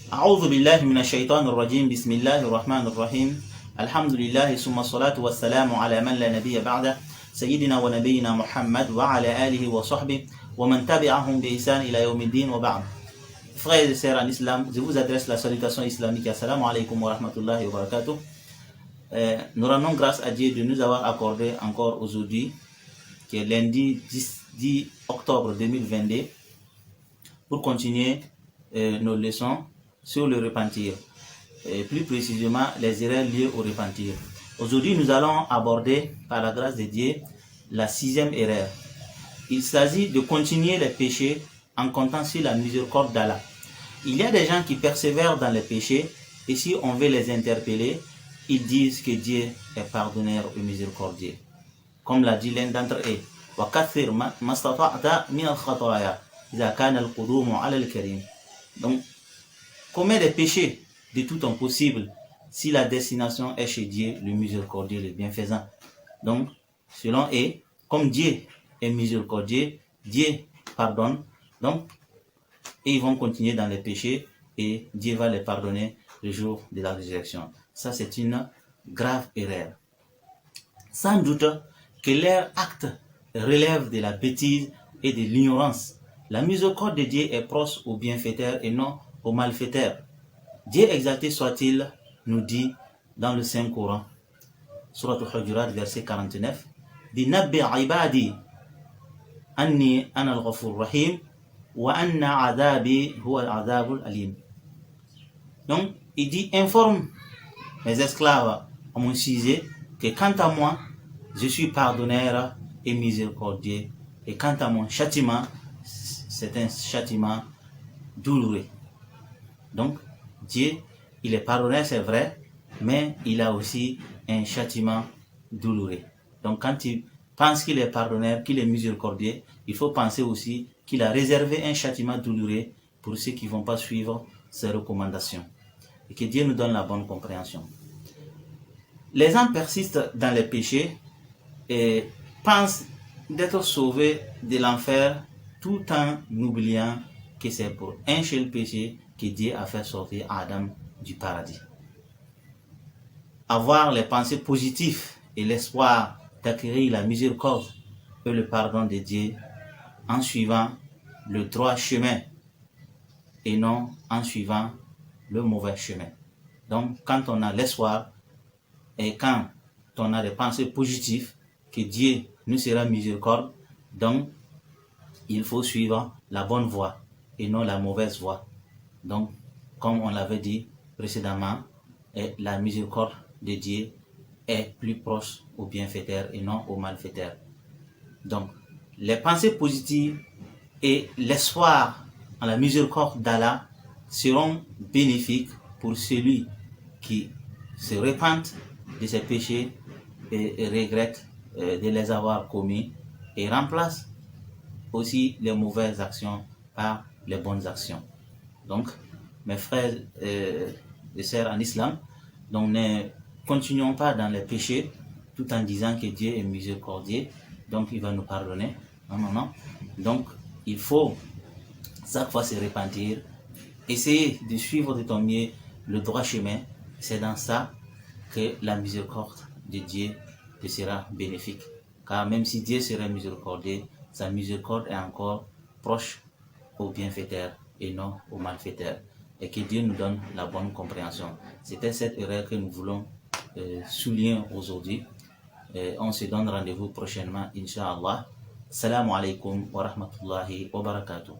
أعوذ بالله من الشيطان الرجيم بسم الله الرحمن الرحيم الحمد لله ثم الصلاة والسلام على من لا نبي بعده سيدنا ونبينا محمد وعلى آله وصحبه ومن تبعهم بإحسان إلى يوم الدين وبعد. Frères et sœurs en islam, je vous adresse la salutation islamique. Assalamu alaikum wa rahmatullahi wa barakatuh. Nous rendons grâce à Dieu de nous avoir accordé encore aujourd'hui, qui est lundi 10 octobre 2022, pour continuer nos leçons sur le repentir, et plus précisément les erreurs liées au repentir. Aujourd'hui, nous allons aborder, par la grâce de Dieu, la 6e erreur. Il s'agit de continuer les péchés en comptant sur la miséricorde d'Allah. Il y a des gens qui persévèrent dans les péchés et si on veut les interpeller, ils disent que Dieu est pardonneur et miséricordieux. Comme l'a dit l'un d'entre eux, وَكَثِّرْ مَا اسْتَطَعْتَ مِنَ الْخَطَايَا إِذَا كَانَ الْقُدُومُ عَلَى الْكَرِيمِ. Donc, commets des péchés de tout ton possible si la destination est chez Dieu, le miséricordieux, le bienfaisant. Donc, selon eux, comme Dieu est miséricordieux, Dieu pardonne, donc, et ils vont continuer dans les péchés et Dieu va les pardonner le jour de la résurrection. Ça, c'est une grave erreur. Sans doute que leur acte relève de la bêtise et de l'ignorance. La miséricorde de Dieu est proche aux bienfaiteurs et non aux malfaiteurs. Dieu exalté soit-il nous dit dans le Saint-Coran, Surat Al-Hujurat, verset 49, Binabbi ibadi anni ana al-ghafur rahim wa anna adabi huwa al-adabul alim. Donc, il dit, informe mes esclaves à mon sujet que quant à moi, je suis pardonneur et miséricordieux. Et quant à mon châtiment, c'est un châtiment douloureux. Donc, Dieu, il est pardonneur, c'est vrai, mais il a aussi un châtiment douloureux. Donc, quand il pense qu'il est pardonneur, qu'il est miséricordieux, il faut penser aussi qu'il a réservé un châtiment douloureux pour ceux qui ne vont pas suivre ses recommandations. Et que Dieu nous donne la bonne compréhension. Les gens persistent dans les péchés et pensent d'être sauvés de l'enfer tout en oubliant que c'est pour un seul péché que Dieu a fait sortir Adam du paradis. Avoir les pensées positives et l'espoir d'acquérir la miséricorde et le pardon de Dieu en suivant le droit chemin et non en suivant le mauvais chemin. Donc, quand on a l'espoir et quand on a des pensées positives que Dieu nous sera miséricorde, donc il faut suivre la bonne voie et non la mauvaise voie. Donc, comme on l'avait dit précédemment, la miséricorde de Dieu est plus proche aux bienfaiteurs et non aux malfaiteurs. Donc, les pensées positives et l'espoir en la miséricorde d'Allah seront bénéfiques pour celui qui se repent de ses péchés et regrette de les avoir commis et remplace aussi les mauvaises actions par les bonnes actions. Donc, mes frères et sœurs en islam, donc ne continuons pas dans les péchés tout en disant que Dieu est miséricordieux, donc il va nous pardonner. Non. Donc, il faut chaque fois se repentir, essayer de suivre de ton mieux le droit chemin. C'est dans ça que la miséricorde de Dieu te sera bénéfique. Car même si Dieu serait miséricordieux, sa miséricorde est encore proche aux bienfaiteurs et non aux malfaiteurs. Et que Dieu nous donne la bonne compréhension. C'était cette erreur que nous voulons souligner aujourd'hui. On se donne rendez-vous prochainement, Inch'Allah. Assalamu alaikum wa rahmatullahi wa barakatuh.